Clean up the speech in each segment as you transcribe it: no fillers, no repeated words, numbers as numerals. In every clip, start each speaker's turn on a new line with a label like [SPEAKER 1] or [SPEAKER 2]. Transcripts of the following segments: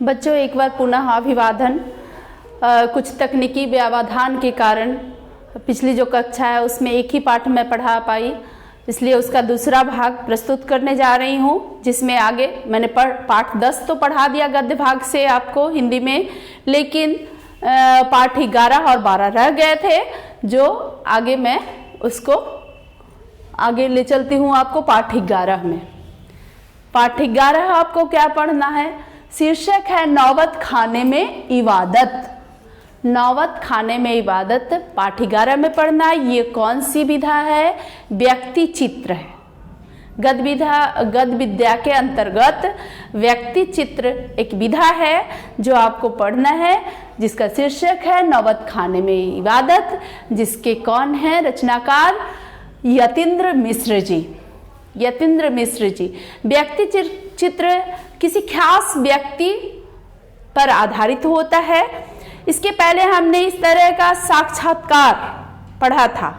[SPEAKER 1] बच्चों, एक बार पुनः अभिवादन। कुछ तकनीकी व्यवधान के कारण पिछली जो कक्षा है उसमें एक ही पाठ में पढ़ा पाई, इसलिए उसका दूसरा भाग प्रस्तुत करने जा रही हूँ, जिसमें आगे मैंने पाठ 10 तो पढ़ा दिया गद्य भाग से आपको हिंदी में, लेकिन पाठ 11 और 12 रह गए थे, जो आगे मैं उसको आगे ले चलती हूँ आपको पाठ 11 में। पाठ 11 आपको क्या पढ़ना है? शीर्षक है नौबत खाने में इबादत। नौबत खाने में इबादत पाठ 11 में पढ़ना है। ये कौन सी विधा है? व्यक्ति चित्र है। गद्य विद्या के अंतर्गत व्यक्ति चित्र एक विधा है जो आपको पढ़ना है, जिसका शीर्षक है नौबत खाने में इबादत, जिसके कौन है रचनाकार? यतीन्द्र मिश्र जी। यतीन्द्र मिश्र जी। व्यक्ति चित्र किसी खास व्यक्ति पर आधारित होता है। इसके पहले हमने इस तरह का साक्षात्कार पढ़ा था,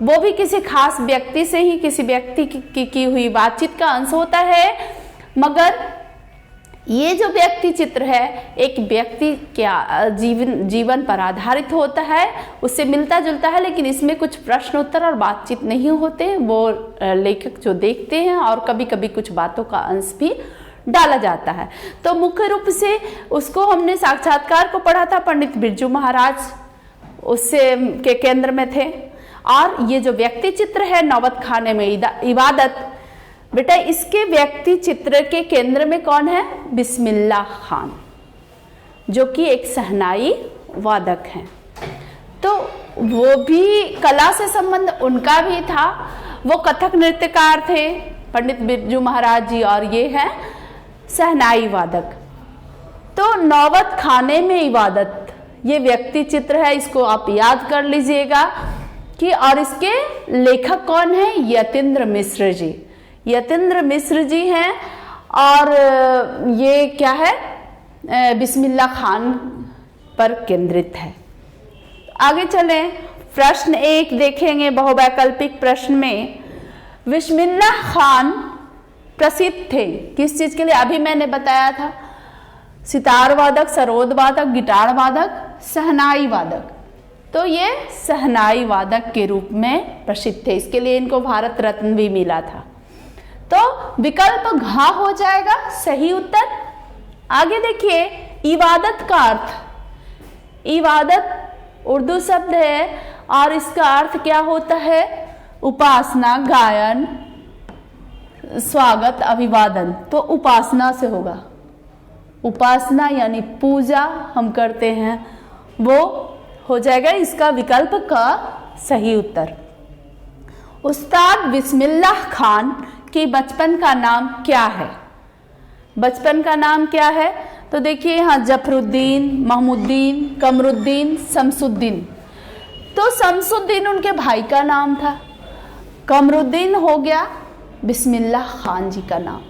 [SPEAKER 1] वो भी किसी खास व्यक्ति से ही किसी व्यक्ति की हुई बातचीत का अंश होता है, मगर ये जो व्यक्ति चित्र है एक व्यक्ति के जीवन पर आधारित होता है, उससे मिलता जुलता है, लेकिन इसमें कुछ प्रश्न उत्तर और बातचीत नहीं होते, वो लेखक जो देखते हैं और कभी कभी कुछ बातों का अंश भी डाला जाता है। तो मुख्य रूप से उसको हमने साक्षात्कार को पढ़ा था, पंडित बिरजू महाराज उससे के केंद्र में थे। और ये जो व्यक्ति चित्र है नौबत खाने में इबादत, बेटा इसके व्यक्ति चित्र के केंद्र में कौन है? बिस्मिल्लाह खान, जो कि एक शहनाई वादक हैं। तो वो भी कला से संबंध उनका भी था, वो कथक नृत्यकार थे पंडित बिरजू महाराज जी, और ये है शहनाई वादक। तो नौबत खाने में इबादत ये व्यक्ति चित्र है, इसको आप याद कर लीजिएगा कि, और इसके लेखक कौन है? यतीन्द्र मिश्र जी। यतीन्द्र मिश्र जी हैं, और ये क्या है? बिस्मिल्लाह खान पर केंद्रित है। आगे चलें, प्रश्न 1 देखेंगे बहुवैकल्पिक प्रश्न में। बिस्मिल्लाह खान प्रसिद्ध थे किस चीज के लिए? अभी मैंने बताया था, सितार वादक, सरोद वादक, गिटार वादक, शहनाई वादक। तो ये शहनाई वादक के रूप में प्रसिद्ध थे, इसके लिए इनको भारत रत्न भी मिला था। तो विकल्प घ हो जाएगा सही उत्तर। आगे देखिए, इबादत का अर्थ। इबादत उर्दू शब्द है और इसका अर्थ क्या होता है? उपासना, गायन, स्वागत, अभिवादन। तो उपासना से होगा। उपासना यानी पूजा हम करते हैं, वो हो जाएगा इसका विकल्प का सही उत्तर। उस्ताद बिस्मिल्लाह खान के बचपन का नाम क्या है? बचपन का नाम क्या है? तो देखिए यहाँ जफरुद्दीन, महमूद्दीन, कमरुद्दीन, शमसुद्दीन। तो शमसुद्दीन उनके भाई का नाम था, कमरुद्दीन हो गया बिस्मिल्लाह खान जी का नाम।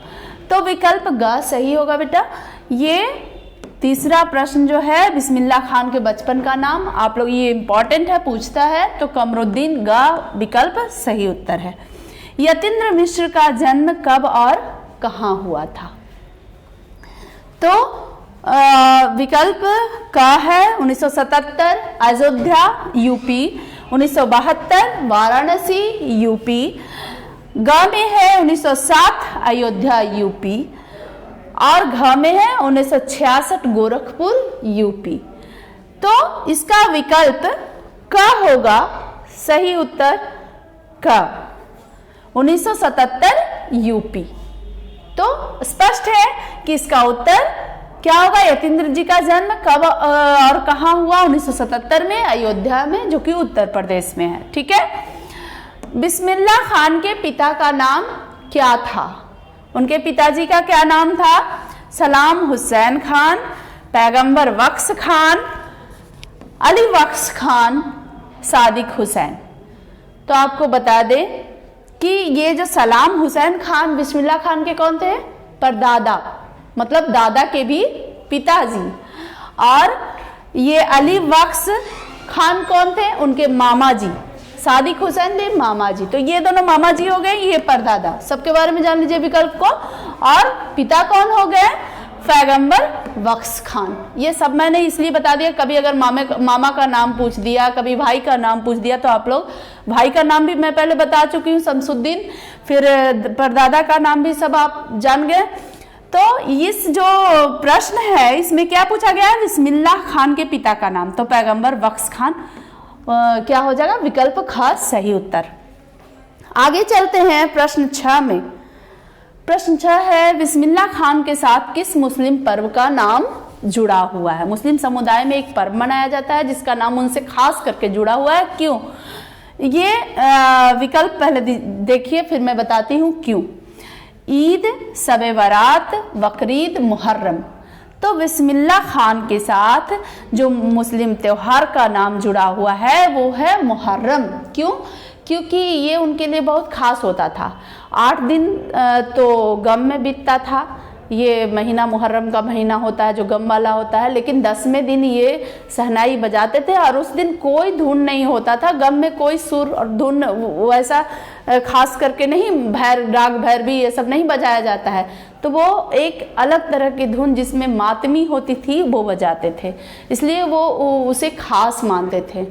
[SPEAKER 1] तो विकल्प ग सही होगा बेटा। ये तीसरा प्रश्न जो है बिस्मिल्लाह खान के बचपन का नाम, आप लोग ये इंपॉर्टेंट है, पूछता है, तो कमरुद्दीन ग विकल्प सही उत्तर है। यतीन्द्र मिश्र का जन्म कब और कहाँ हुआ था? तो विकल्प का है 1977 अयोध्या यूपी, 1972 वाराणसी यूपी, ग में है 1907 अयोध्या यूपी, और घ में है 1966 गोरखपुर यूपी। तो इसका विकल्प क होगा सही उत्तर क, 1977 यूपी। तो स्पष्ट है कि इसका उत्तर क्या होगा? यतीन्द्र जी का जन्म कब और कहाँ हुआ? 1977 में अयोध्या में, जो कि उत्तर प्रदेश में है। ठीक है। बिस्मिल्लाह खान के पिता का नाम क्या था? उनके पिताजी का क्या नाम था? सलाम हुसैन खान, पैगंबर बख्श खान, अली बख्श खान, सादिक हुसैन। तो आपको बता दें कि ये जो सलाम हुसैन खान बिस्मिल्लाह खान के कौन थे? परदादा, मतलब दादा के भी पिताजी। और ये अली बख्श खान कौन थे? उनके मामा जी, सादिक हुसैन भी मामा जी, तो ये दोनों मामा जी हो गए, ये परदादा। सबके बारे में जान लीजिए विकल्प को। और पिता कौन हो गए? पैगंबर बख्श खान। ये सब मैंने इसलिए बता दिया, कभी अगर मामा का नाम पूछ दिया, कभी भाई का नाम पूछ दिया, तो आप लोग, भाई का नाम भी मैं पहले बता चुकी हूँ, शमसुद्दीन, फिर परदादा का नाम भी सब आप जान गए। तो इस जो प्रश्न है इसमें क्या पूछा गया है? बिस्मिल्लाह खान के पिता का नाम, तो पैगंबर बख्श खान क्या हो जाएगा? विकल्प ख सही उत्तर। आगे चलते हैं प्रश्न 6 में। प्रश्न 6 है, बिस्मिल्लाह खान के साथ किस मुस्लिम पर्व का नाम जुड़ा हुआ है? मुस्लिम समुदाय में एक पर्व मनाया जाता है जिसका नाम उनसे खास करके जुड़ा हुआ है, क्यों? ये विकल्प पहले देखिए, फिर मैं बताती हूँ क्यों। ईद, शब बारात, बकरीद, मुहर्रम। तो बिस्मिल्लाह खान के साथ जो मुस्लिम त्योहार का नाम जुड़ा हुआ है वो है मुहर्रम। क्यों? क्योंकि ये उनके लिए बहुत खास होता था। 8 दिन तो गम में बीतता था, ये महीना मुहर्रम का महीना होता है जो गम वाला होता है, लेकिन 10वें दिन ये शहनाई बजाते थे और उस दिन कोई धुन नहीं होता था, गम में कोई सुर और धुन वैसा खास करके नहीं, राग भैरवी ये सब नहीं बजाया जाता है, तो वो एक अलग तरह की धुन जिसमें मातमी होती थी वो बजाते थे, इसलिए वो उसे खास मानते थे।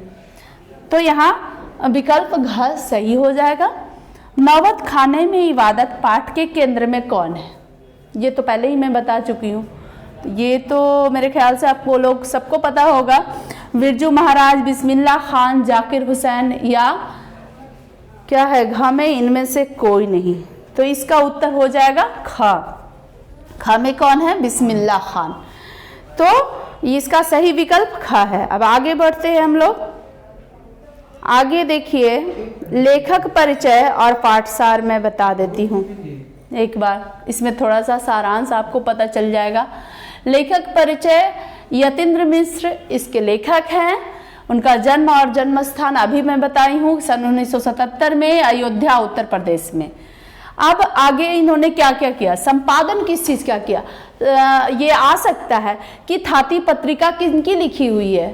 [SPEAKER 1] तो यहाँ विकल्प घ सही हो जाएगा। नौबत खाने में इबादत पाठ के केंद्र में कौन है? ये तो पहले ही मैं बता चुकी हूँ, ये तो मेरे ख्याल से आपको लोग सबको पता होगा। बिरजू महाराज, बिस्मिल्लाह खान, जाकिर हुसैन या क्या है घ में? इनमें से कोई नहीं, तो इसका उत्तर हो जाएगा ख। ख में कौन है? बिस्मिल्लाह खान। तो इसका सही विकल्प ख है। अब आगे बढ़ते हैं हम लोग। आगे देखिए, लेखक परिचय और पाठसार मैं बता देती हूँ एक बार, इसमें थोड़ा सा सारांश आपको पता चल जाएगा। लेखक परिचय, यतीन्द्र मिश्र इसके लेखक हैं। उनका जन्म और जन्म स्थान अभी मैं बताई हूँ, सन 1977 में अयोध्या उत्तर प्रदेश में। अब आगे इन्होंने क्या क्या किया, संपादन किस चीज़ का किया? ये आ सकता है कि थाती पत्रिका किनकी लिखी हुई है,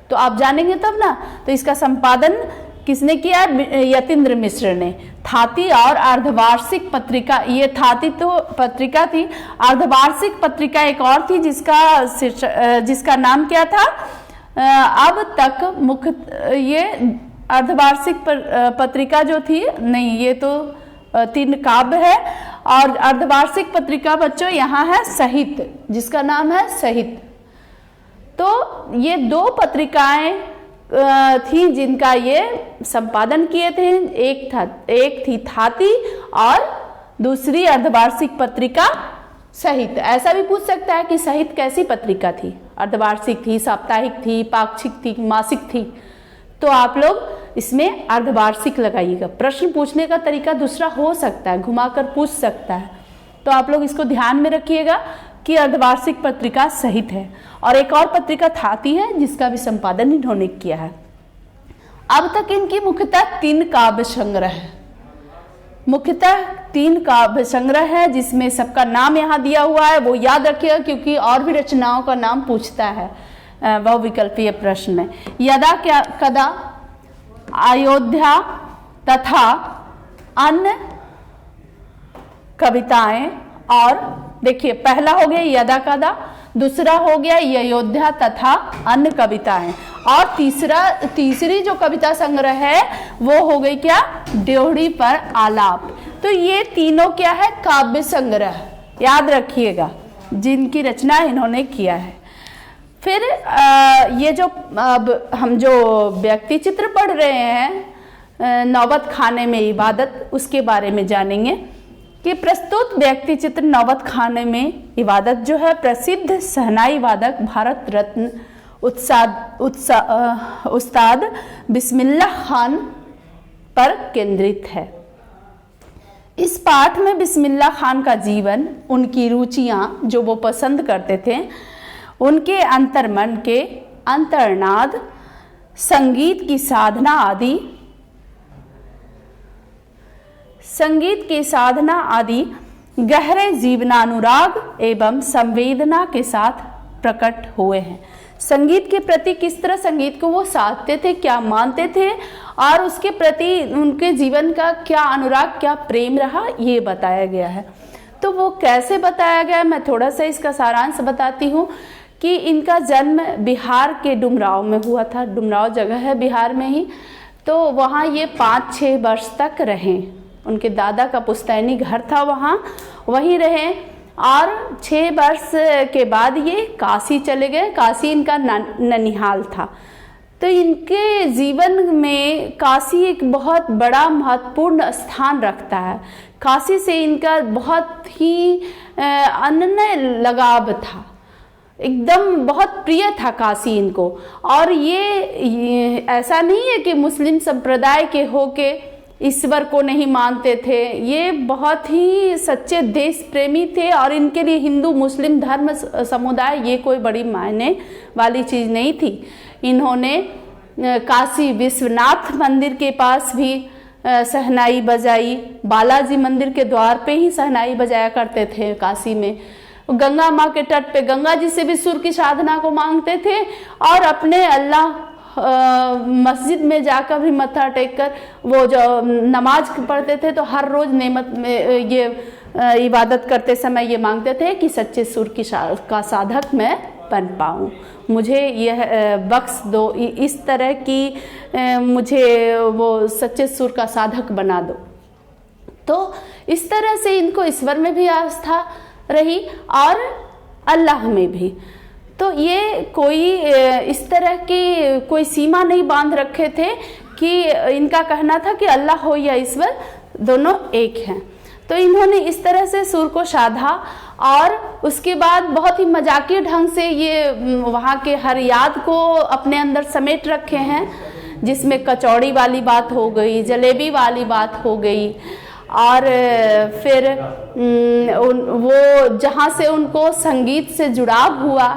[SPEAKER 1] तो आप जानेंगे तब ना। तो इसका संपादन किसने किया? यतीन्द्र मिश्र ने। थाती और अर्धवार्षिक पत्रिका, ये थाती तो पत्रिका थी, अर्धवार्षिक पत्रिका एक और थी जिसका नाम क्या था? अब तक मुख्य, ये अर्धवार्षिक पत्रिका जो थी, नहीं ये तो 3 काव्य है, और अर्धवार्षिक पत्रिका बच्चों यहाँ है साहित्य, जिसका नाम है साहित्य। तो ये 2 पत्रिकाएं थी जिनका ये संपादन किए थे, एक थी थाती और दूसरी अर्धवार्षिक पत्रिका साहित्य। ऐसा भी पूछ सकता है कि साहित्य कैसी पत्रिका थी? अर्धवार्षिक थी, साप्ताहिक थी, पाक्षिक थी, मासिक थी? तो आप लोग इसमें अर्धवार्षिक लगाइएगा। प्रश्न पूछने का तरीका दूसरा हो सकता है, घुमाकर पूछ सकता है, तो आप लोग इसको ध्यान में रखिएगा कि अर्धवार्षिक पत्रिका साहित्य है। और एक और पत्रिका थाती है जिसका भी संपादन इन्होंने किया है। अब तक इनकी मुख्यतः 3 काव्य संग्रह है, मुख्यतः 3 काव्य संग्रह है, जिसमें सबका नाम यहाँ दिया हुआ है, वो याद रखिएगा क्योंकि और भी रचनाओं का नाम पूछता है बहुविकल्पीय प्रश्न में। यदा क्या कदा, अयोध्या तथा अन्य कविताएं। और देखिए, पहला हो गया यदा कदा, दूसरा हो गया अयोध्या तथा अन्य कविताएं, और तीसरी जो कविता संग्रह है वो हो गई क्या? ड्योढ़ी पर आलाप। तो ये तीनों क्या है? काव्य संग्रह, याद रखिएगा, जिनकी रचना इन्होंने किया है। फिर ये जो अब हम जो व्यक्ति चित्र पढ़ रहे हैं, नौबत खाने में इबादत, उसके बारे में जानेंगे कि प्रस्तुत व्यक्ति चित्र नौबत खाने में इबादत जो है प्रसिद्ध शहनाई वादक भारत रत्न उस्ताद बिस्मिल्लाह खान पर केंद्रित है। इस पाठ में बिस्मिल्लाह खान का जीवन, उनकी रुचियां जो वो पसंद करते थे, उनके अंतर्मन के अंतर्नाद, संगीत की साधना आदि गहरे जीवनानुराग एवं संवेदना के साथ प्रकट हुए हैं। संगीत के प्रति किस तरह संगीत को वो साधते थे, क्या मानते थे और उसके प्रति उनके जीवन का क्या अनुराग, क्या प्रेम रहा, ये बताया गया है। तो वो कैसे बताया गया, मैं थोड़ा सा इसका सारांश बताती हूँ कि इनका जन्म बिहार के डुमराव में हुआ था। डुमराव जगह है बिहार में ही। तो वहाँ ये 5-6 वर्ष तक रहे। उनके दादा का पुश्तैनी घर था, वहाँ वहीं रहे और 6 वर्ष के बाद ये काशी चले गए। काशी इनका ननिहाल था। तो इनके जीवन में काशी एक बहुत बड़ा महत्वपूर्ण स्थान रखता है। काशी से इनका बहुत ही अनन्य लगाव था, एकदम बहुत प्रिय था काशी इनको। और ये ऐसा नहीं है कि मुस्लिम संप्रदाय के होके ईश्वर को नहीं मानते थे, ये बहुत ही सच्चे देश प्रेमी थे और इनके लिए हिंदू मुस्लिम धर्म समुदाय ये कोई बड़ी मायने वाली चीज़ नहीं थी। इन्होंने काशी विश्वनाथ मंदिर के पास भी शहनाई बजाई, बालाजी मंदिर के द्वार पे ही शहनाई बजाया करते थे काशी में। गंगा माँ के तट पे गंगा जी से भी सुर की साधना को मांगते थे और अपने अल्लाह मस्जिद में जाकर भी मत्था टेक कर वो जो नमाज पढ़ते थे तो हर रोज़ नेमत में ये इबादत करते समय ये मांगते थे कि सच्चे सुर की का साधक मैं बन पाऊँ, मुझे यह बख्श दो, इस तरह की मुझे वो सच्चे सुर का साधक बना दो। तो इस तरह से इनको ईश्वर में भी आस्था रही और अल्लाह में भी। तो ये कोई इस तरह की कोई सीमा नहीं बांध रखे थे कि इनका कहना था कि अल्लाह हो या ईश्वर दोनों एक हैं। तो इन्होंने इस तरह से सुर को साधा और उसके बाद बहुत ही मजाकिया ढंग से ये वहाँ के हर याद को अपने अंदर समेट रखे हैं, जिसमें कचौड़ी वाली बात हो गई, जलेबी वाली बात हो गई और फिर वो जहाँ से उनको संगीत से जुड़ाव हुआ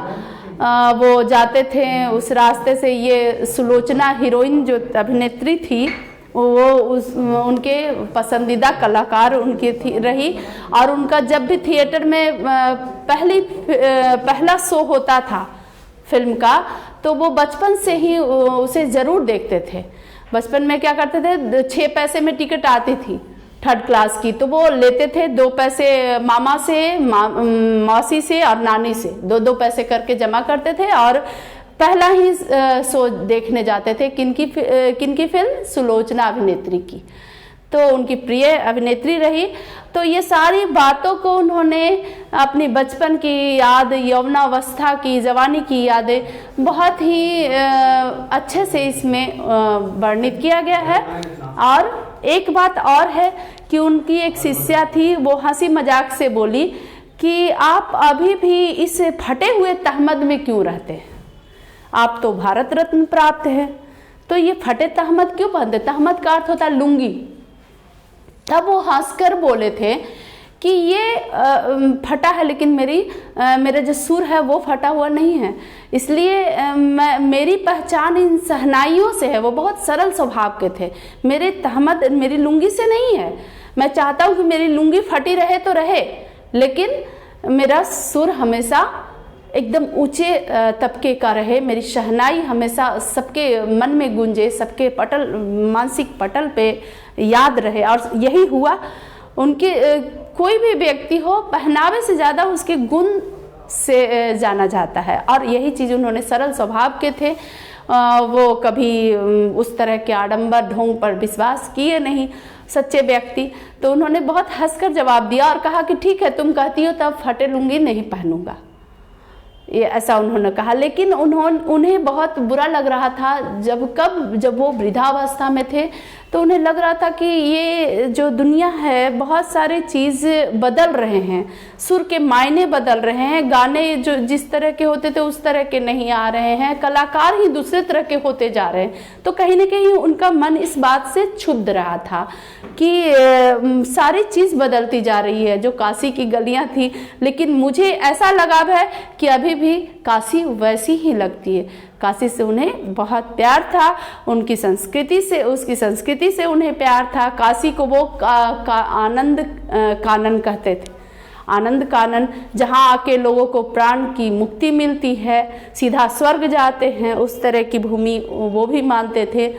[SPEAKER 1] वो जाते थे उस रास्ते से। ये सुलोचना हीरोइन जो अभिनेत्री थी वो उनके पसंदीदा कलाकार उनकी रही और उनका जब भी थिएटर में पहला शो होता था फिल्म का तो वो बचपन से ही उसे ज़रूर देखते थे। बचपन में क्या करते थे, 6 पैसे में टिकट आती थी 3rd क्लास की, तो वो लेते थे 2 पैसे मामा से, मौसी से और नानी से 2-2 पैसे करके जमा करते थे और पहला ही शो देखने जाते थे। किनकी फिल्म? सुलोचना अभिनेत्री की। तो उनकी प्रिय अभिनेत्री रही। तो ये सारी बातों को उन्होंने अपनी बचपन की याद, यौवनावस्था की, जवानी की यादें बहुत ही अच्छे से इसमें वर्णित किया गया है। और एक बात और है कि उनकी एक शिष्या थी, वो हंसी मजाक से बोली कि आप अभी भी इस फटे हुए तहमद में क्यों रहते हैं, आप तो भारत रत्न प्राप्त है, तो ये फटे तहमद क्यों पहनते? तहमद का अर्थ होता है लुंगी। तब वो हंसकर बोले थे कि ये फटा है लेकिन मेरा जो सुर है वो फटा हुआ नहीं है, इसलिए मेरी पहचान इन सहनाइयों से है। वो बहुत सरल स्वभाव के थे। मेरे तहमद मेरी लुंगी से नहीं है। मैं चाहता हूँ कि मेरी लुंगी फटी रहे तो रहे, लेकिन मेरा सुर हमेशा एकदम ऊंचे तबके का रहे, मेरी शहनाई हमेशा सबके मन में गूंजे, सबके मानसिक पटल पे याद रहे। और यही हुआ। उनके कोई भी व्यक्ति हो, पहनावे से ज़्यादा उसके गुण से जाना जाता है और यही चीज़ उन्होंने सरल स्वभाव के थे। वो कभी उस तरह के आडंबर ढोंग पर विश्वास किए नहीं, सच्चे व्यक्ति। तो उन्होंने बहुत हंसकर जवाब दिया और कहा कि ठीक है, तुम कहती हो तब फटे लुंगी नहीं पहनूंगा, ये ऐसा उन्होंने कहा। लेकिन उन्हें बहुत बुरा लग रहा था जब वो वृद्धावस्था में थे, तो उन्हें लग रहा था कि ये जो दुनिया है बहुत सारी चीज़ बदल रहे हैं, सुर के मायने बदल रहे हैं, गाने जो जिस तरह के होते थे उस तरह के नहीं आ रहे हैं, कलाकार ही दूसरे तरह के होते जा रहे हैं। तो कहीं ना कहीं उनका मन इस बात से क्षुब्ध रहा था कि सारी चीज़ बदलती जा रही है। जो काशी की गलियां थी, लेकिन मुझे ऐसा लगाव है कि अभी भी काशी वैसी ही लगती है। काशी से उन्हें बहुत प्यार था, उसकी संस्कृति से उन्हें प्यार था। काशी को वो आनंद कानन कहते थे आनंद कानन, जहाँ आके लोगों को प्राण की मुक्ति मिलती है, सीधा स्वर्ग जाते हैं, उस तरह की भूमि वो भी मानते थे।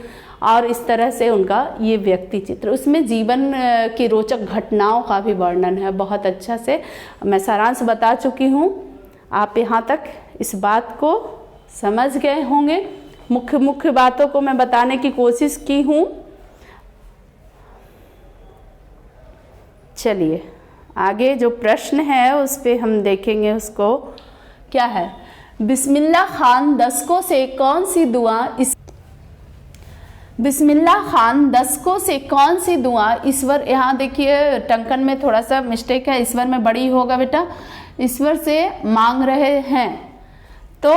[SPEAKER 1] और इस तरह से उनका ये व्यक्ति चित्र, उसमें जीवन की रोचक घटनाओं का भी वर्णन है। बहुत अच्छा से मैं सारांश बता चुकी हूँ, आप यहाँ तक इस बात को समझ गए होंगे। मुख्य मुख्य बातों को मैं बताने की कोशिश की हूँ। चलिए आगे जो प्रश्न है उस पे हम देखेंगे, उसको क्या है। बिस्मिल्लाह खान दस्तकों से कौन सी दुआ बिस्मिल्लाह खान दस्तकों से कौन सी दुआ ईश्वर, यहाँ देखिए टंकन में थोड़ा सा मिस्टेक है, ईश्वर में बड़ी होगा बेटा, ईश्वर से मांग रहे हैं। तो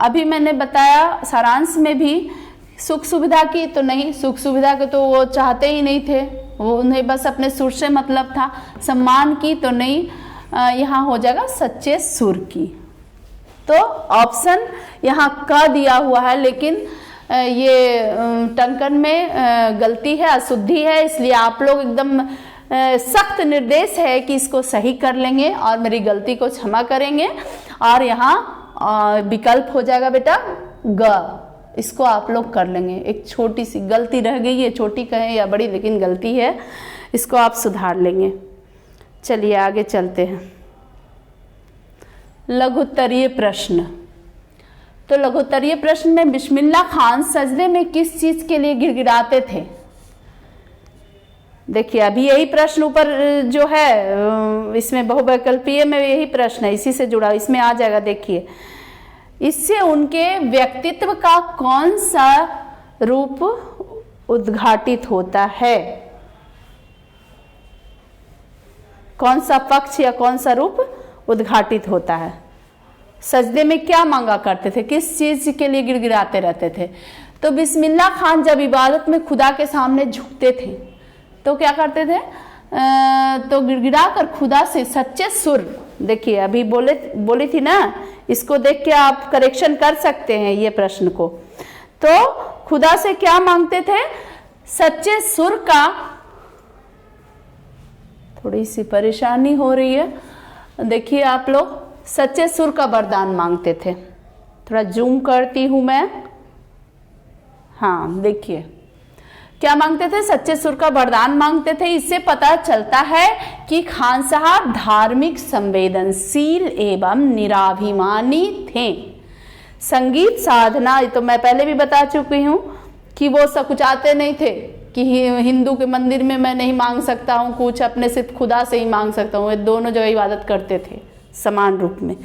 [SPEAKER 1] अभी मैंने बताया सारांश में भी, सुख सुविधा की तो नहीं, सुख सुविधा के तो वो चाहते ही नहीं थे, वो उन्हें बस अपने सुर से मतलब था। सम्मान की तो नहीं, यहाँ हो जाएगा सच्चे सुर की। तो ऑप्शन यहाँ क दिया हुआ है, लेकिन ये टंकन में गलती है, अशुद्धि है, इसलिए आप लोग एकदम सख्त निर्देश है कि इसको सही कर लेंगे और मेरी गलती को क्षमा करेंगे। और यहाँ विकल्प हो जाएगा बेटा ग, इसको आप लोग कर लेंगे। एक छोटी सी गलती रह गई है, छोटी कहें या बड़ी, लेकिन गलती है, इसको आप सुधार लेंगे। चलिए आगे चलते हैं। लघुत्तरीय प्रश्न। तो लघुत्तरीय प्रश्न में बिस्मिल्लाह खान सजदे में किस चीज के लिए गिड़गिड़ाते थे। देखिए अभी यही प्रश्न ऊपर जो है इसमें बहुविकल्पीय में यही प्रश्न है, इसी से जुड़ा, इसमें आ जाएगा। देखिए इससे उनके व्यक्तित्व का कौन सा रूप उद्घाटित होता है, कौन सा पक्ष या कौन सा रूप उद्घाटित होता है। सजदे में क्या मांगा करते थे, किस चीज के लिए गिड़गिड़ाते रहते थे। तो बिस्मिल्लाह खान जब इबादत में खुदा के सामने झुकते थे तो क्या करते थे, तो गिड़गिड़ा कर खुदा से सच्चे सुर, देखिए अभी बोली थी ना, इसको देख के आप करेक्शन कर सकते हैं ये प्रश्न को। तो खुदा से क्या मांगते थे, सच्चे सुर का, थोड़ी सी परेशानी हो रही है, देखिए आप लोग, सच्चे सुर का वरदान मांगते थे। थोड़ा जूम करती हूं मैं, हाँ देखिए क्या मांगते थे, सच्चे सुर का वरदान मांगते थे। इससे पता चलता है कि खान साहब धार्मिक, संवेदनशील एवं निराभिमानी थे। संगीत साधना, तो मैं पहले भी बता चुकी हूँ कि वो सकुचाते नहीं थे कि हिंदू के मंदिर में मैं नहीं मांग सकता हूँ कुछ, अपने सिर्फ खुदा से ही मांग सकता हूँ। ये दोनों जगह इबादत करते थे समान रूप में।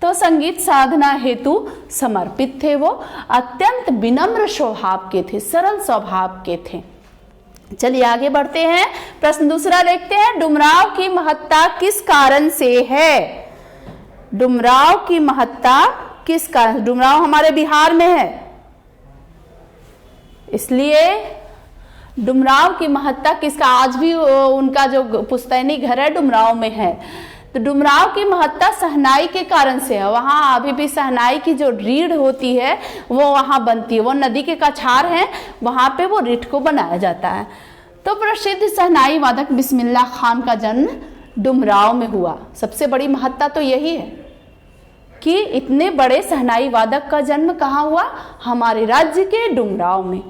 [SPEAKER 1] तो संगीत साधना हेतु समर्पित थे वो, अत्यंत विनम्र स्वभाव के थे, सरल स्वभाव के थे। चलिए आगे बढ़ते हैं, प्रश्न दूसरा देखते हैं। डुमराव की महत्ता किस कारण से है। डुमराव की महत्ता किस कारण, डुमराव हमारे बिहार में है, इसलिए डुमराव की महत्ता किसका, आज भी उनका जो पुश्तैनी घर है डुमराव में है। तो डुमराव की महत्ता सहनाई के कारण से है। वहाँ अभी भी सहनाई की जो रीढ़ होती है वो वहाँ बनती है, वो नदी के कछार हैं, वहाँ पे वो रीढ़ को बनाया जाता है। तो प्रसिद्ध सहनाई वादक बिस्मिल्लाह खान का जन्म डुमराव में हुआ। सबसे बड़ी महत्ता तो यही है कि इतने बड़े सहनाई वादक का जन्म कहाँ हुआ, हमारे राज्य के डुमराव में।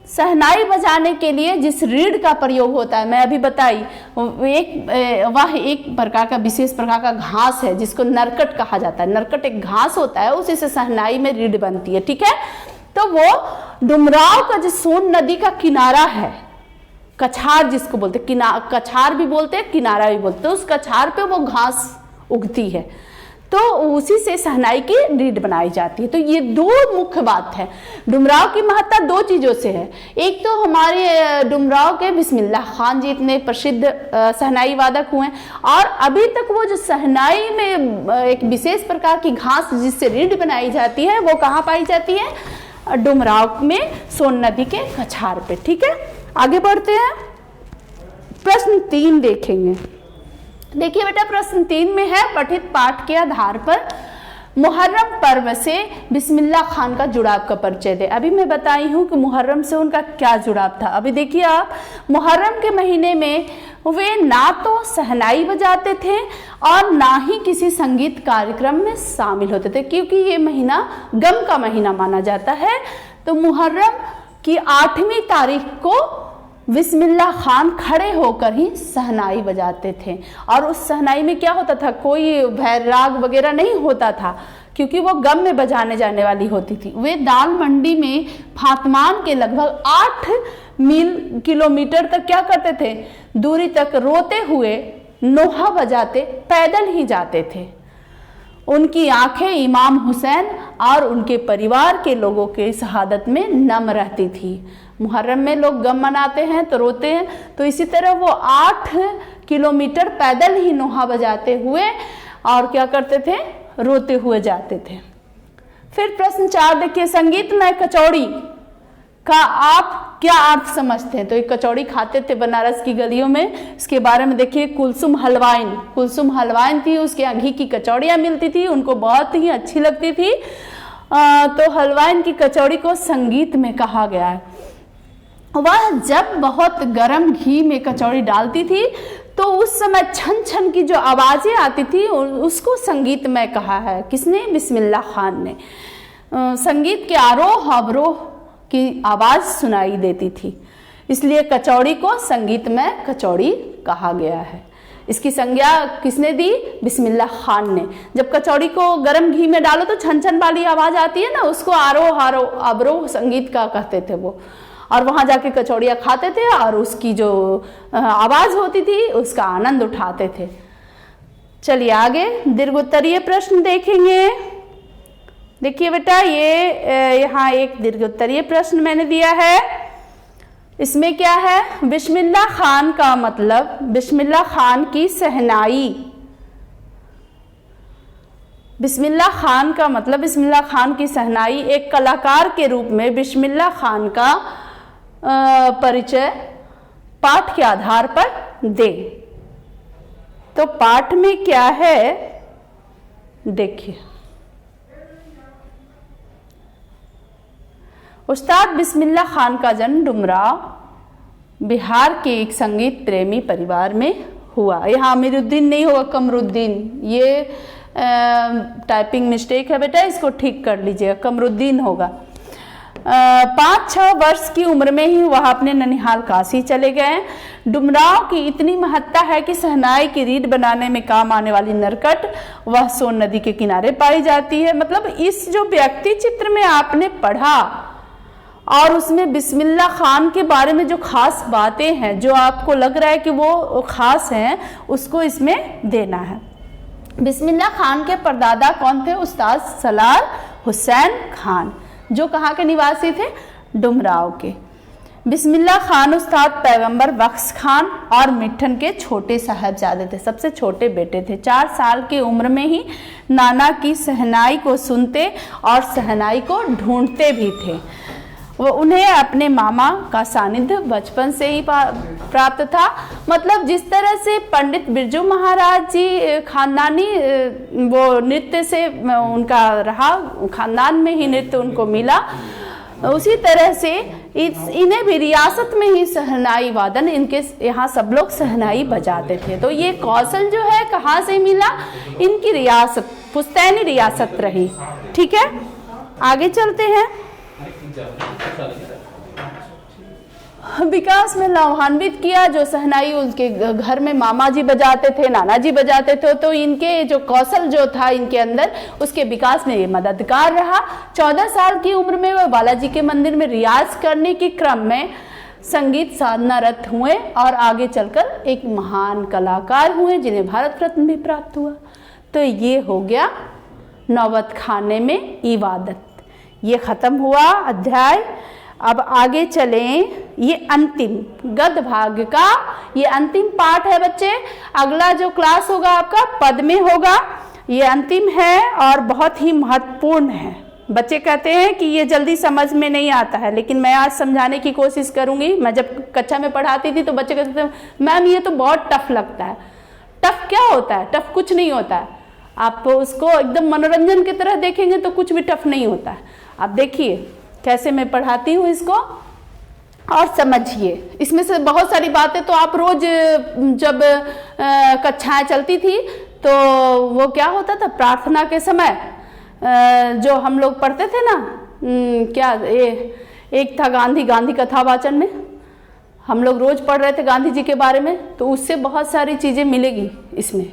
[SPEAKER 1] सहनाई बजाने के लिए जिस रीढ़ का प्रयोग होता है, मैं अभी बताई, वह एक प्रकार का, विशेष प्रकार का घास है जिसको नरकट कहा जाता है। नरकट एक घास होता है, उसी से सहनाई में रीढ़ बनती है, ठीक है। तो वो डुमराव का जो सोन नदी का किनारा है, कछार जिसको बोलते, कछार भी बोलते हैं, किनारा भी बोलते हैं, उस कछार पे वो घास उगती है, तो उसी से सहनाई की रीढ़ बनाई जाती है। तो ये दो मुख्य बात है। डुमराव की महत्ता दो चीजों से है। एक तो हमारे डुमराव के बिस्मिल्लाह खान जी इतने प्रसिद्ध सहनाई वादक हुए, और अभी तक वो जो सहनाई में एक विशेष प्रकार की घास जिससे रीढ़ बनाई जाती है वो कहाँ पाई जाती है, डुमराव में, सोन नदी के कछार पे, ठीक है। आगे बढ़ते हैं, प्रश्न 3 देखेंगे। देखिए बेटा प्रश्न 3 में है, पठित पाठ के आधार पर मुहर्रम पर्व से बिस्मिल्लाह खान का जुड़ाव का परिचय दे। अभी मैं बताई हूँ कि मुहर्रम से उनका क्या जुड़ाव था। अभी देखिए आप, मुहर्रम के महीने में वे ना तो शहनाई बजाते थे और ना ही किसी संगीत कार्यक्रम में शामिल होते थे, क्योंकि ये महीना गम का महीना माना जाता है। तो मुहर्रम की 8वीं तारीख को बिस्मिल्लाह खान खड़े होकर ही शहनाई बजाते थे। और उस शहनाई में क्या होता था, कोई भैराग वगैरह नहीं होता था, क्योंकि वो गम में बजाने जाने वाली होती थी। वे दाल मंडी में फातमान के लगभग 8 किलोमीटर तक क्या करते थे, दूरी तक रोते हुए नोहा बजाते पैदल ही जाते थे। उनकी आंखें इमाम हुसैन और उनके परिवार के लोगों के शहादत में नम रहती थी। मुहर्रम में लोग गम मनाते हैं तो रोते हैं, तो इसी तरह वो 8 किलोमीटर पैदल ही नोहा बजाते हुए और क्या करते थे, रोते हुए जाते थे। फिर प्रश्न 4 देखिए, संगीतमय कचौड़ी का आप क्या अर्थ समझते हैं? तो एक कचौड़ी खाते थे बनारस की गलियों में, इसके बारे में देखिए। कुलसुम हलवाइन थी, उसके यहाँ घी की कचौड़ियाँ मिलती थी, उनको बहुत ही अच्छी लगती थी। तो हलवाइन की कचौड़ी को संगीत में कहा गया है। वह जब बहुत गर्म घी में कचौड़ी डालती थी तो उस समय छन छन की जो आवाज़ें आती थी उसको संगीत में कहा है। किसने? बिस्मिल्लाह खान ने। संगीत के आरोह अवरोह की आवाज़ सुनाई देती थी, इसलिए कचौड़ी को संगीत में कचौड़ी कहा गया है। इसकी संज्ञा किसने दी? बिस्मिल्लाह खान ने। जब कचौड़ी को गर्म घी में डालो तो छन छन वाली आवाज़ आती है ना, उसको आरोह अवरोह संगीत का कहते थे वो। और वहाँ जाके कचौड़ियाँ खाते थे और उसकी जो आवाज़ होती थी उसका आनंद उठाते थे। चलिए आगे दीर्घोत्तरीय प्रश्न देखेंगे। देखिए बेटा, ये यहाँ एक दीर्घोत्तरीय प्रश्न मैंने दिया है। इसमें क्या है? बिस्मिल्लाह खान का मतलब बिस्मिल्लाह खान की शहनाई। बिस्मिल्लाह खान का मतलब बिस्मिल्लाह खान की शहनाई एक कलाकार के रूप में बिस्मिल्लाह खान का परिचय पाठ के आधार पर दे। तो पाठ में क्या है देखिए। उस्ताद बिस्मिल्लाह खान का जन्म डुमराव बिहार के एक संगीत प्रेमी परिवार में हुआ। यहाँ अमीरुद्दीन नहीं होगा, कमरुद्दीन। ये टाइपिंग मिस्टेक है बेटा, इसको ठीक कर लीजिएगा, कमरुद्दीन होगा। 5-6 वर्ष की उम्र में ही वह अपने ननिहाल काशी चले गए। डुमराव की इतनी महत्ता है कि शहनाई की रीड बनाने में काम आने वाली नरकट वह सोन नदी के किनारे पाई जाती है। मतलब इस जो व्यक्ति चित्र में आपने पढ़ा और उसमें बिस्मिल्लाह खान के बारे में जो खास बातें हैं, जो आपको लग रहा है कि वो खास हैं, उसको इसमें देना है। बिस्मिल्लाह खान के परदादा कौन थे? उस्ताद सलार हुसैन खान, जो कहाँ के निवासी थे? डुमराव के। बिस्मिल्लाह खान उस्ताद पैगंबर बख्श खान और मिठन के छोटे साहबजादे थे, सबसे छोटे बेटे थे। 4 साल की उम्र में ही नाना की शहनाई को सुनते और शहनाई को ढूंढते भी थे। वो उन्हें अपने मामा का सानिध्य बचपन से ही प्राप्त था। मतलब जिस तरह से पंडित बिरजू महाराज जी खानदानी वो नृत्य से उनका रहा, खानदान में ही नृत्य उनको मिला, उसी तरह से इन्हें भी रियासत में ही शहनाई वादन, इनके यहाँ सब लोग शहनाई बजाते थे। तो ये कौशल जो है कहाँ से मिला? इनकी रियासत, पुश्तैनी रियासत रही। ठीक है, आगे चलते हैं। विकास में लाभान्वित किया, जो शहनाई उनके घर में मामा जी बजाते थे, नाना जी बजाते थे, तो इनके जो कौशल जो था इनके अंदर, उसके विकास में ये मददगार रहा। 14 साल की उम्र में वह बालाजी के मंदिर में रियाज करने के क्रम में संगीत साधनारत हुए और आगे चलकर एक महान कलाकार हुए, जिन्हें भारत रत्न भी प्राप्त हुआ। तो ये हो गया नौबत खाने में इबादत, ये खत्म हुआ अध्याय। अब आगे चलें, ये अंतिम गद्य भाग का ये अंतिम पाठ है बच्चे। अगला जो क्लास होगा आपका पद में होगा, ये अंतिम है और बहुत ही महत्वपूर्ण है। बच्चे कहते हैं कि ये जल्दी समझ में नहीं आता है, लेकिन मैं आज समझाने की कोशिश करूंगी। मैं जब कक्षा में पढ़ाती थी तो बच्चे कहते थे मैम ये तो बहुत टफ लगता है। टफ क्या होता है? टफ कुछ नहीं होता है। आप उसको एकदम मनोरंजन की तरह देखेंगे तो कुछ भी टफ नहीं होता है। आप देखिए कैसे मैं पढ़ाती हूँ इसको और समझिए। इसमें से बहुत सारी बातें तो आप रोज जब कक्षाएं चलती थी तो वो क्या होता था, प्रार्थना के समय जो हम लोग पढ़ते थे ना, क्या एक था गांधी कथा वाचन में हम लोग रोज पढ़ रहे थे गांधी जी के बारे में, तो उससे बहुत सारी चीज़ें मिलेगी इसमें,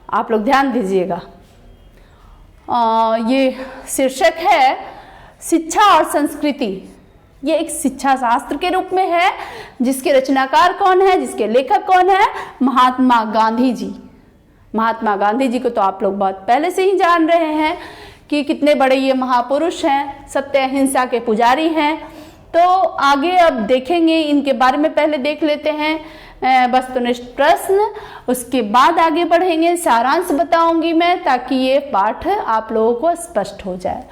[SPEAKER 1] आप लोग ध्यान दीजिएगा। ये शीर्षक है शिक्षा और संस्कृति। ये एक शिक्षा शास्त्र के रूप में है, जिसके रचनाकार कौन है, जिसके लेखक कौन है, महात्मा गांधी जी। महात्मा गांधी जी को तो आप लोग बहुत पहले से ही जान रहे हैं कि कितने बड़े ये महापुरुष हैं, सत्य अहिंसा के पुजारी हैं। तो आगे अब देखेंगे इनके बारे में, पहले देख लेते हैं वस्तुनिष्ठ प्रश्न, उसके बाद आगे बढ़ेंगे। सारांश बताऊंगी मैं ताकि ये पाठ आप लोगों को स्पष्ट हो जाए।